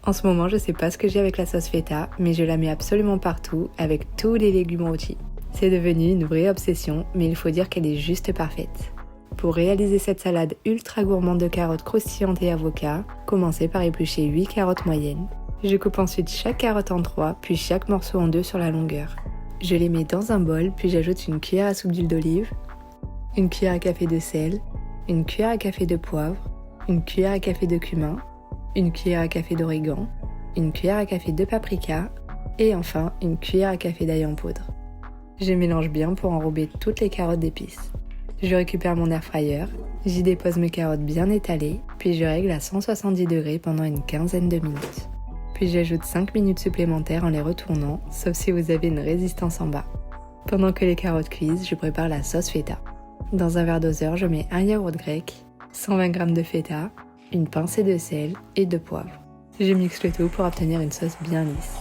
En ce moment, je sais pas ce que j'ai avec la sauce feta, mais je la mets absolument partout, avec tous les légumes rôtis. C'est devenu une vraie obsession, mais il faut dire qu'elle est juste parfaite. Pour réaliser cette salade ultra gourmande de carottes croustillantes et avocat, commencez par éplucher 8 carottes moyennes. Je coupe ensuite chaque carotte en 3, puis chaque morceau en 2 sur la longueur. Je les mets dans un bol, puis j'ajoute une cuillère à soupe d'huile d'olive, une cuillère à café de sel, une cuillère à café de poivre, une cuillère à café de cumin, une cuillère à café d'origan, une cuillère à café de paprika et enfin une cuillère à café d'ail en poudre. Je mélange bien pour enrober toutes les carottes d'épices. Je récupère mon air fryer, j'y dépose mes carottes bien étalées, puis je règle à 170 degrés pendant une quinzaine de minutes. Puis j'ajoute 5 minutes supplémentaires en les retournant, sauf si vous avez une résistance en bas. Pendant que les carottes cuisent, je prépare la sauce feta. Dans un verre doseur, je mets un yaourt grec, 120 g de feta, une pincée de sel et de poivre. Je mixe le tout pour obtenir une sauce bien lisse.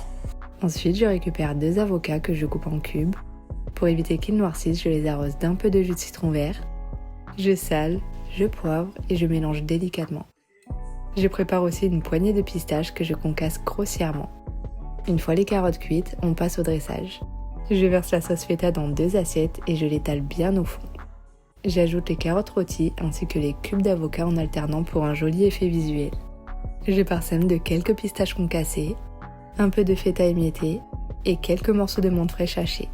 Ensuite, je récupère 2 avocats que je coupe en cubes. Pour éviter qu'ils noircissent, je les arrose d'un peu de jus de citron vert. Je sale, je poivre et je mélange délicatement. Je prépare aussi une poignée de pistaches que je concasse grossièrement. Une fois les carottes cuites, on passe au dressage. Je verse la sauce feta dans 2 assiettes et je l'étale bien au fond. J'ajoute les carottes rôties ainsi que les cubes d'avocat en alternant pour un joli effet visuel. Je parsème de quelques pistaches concassées, un peu de feta émietté et quelques morceaux de menthe fraîche hachée.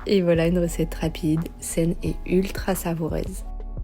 Et voilà une recette rapide, saine et ultra savoureuse.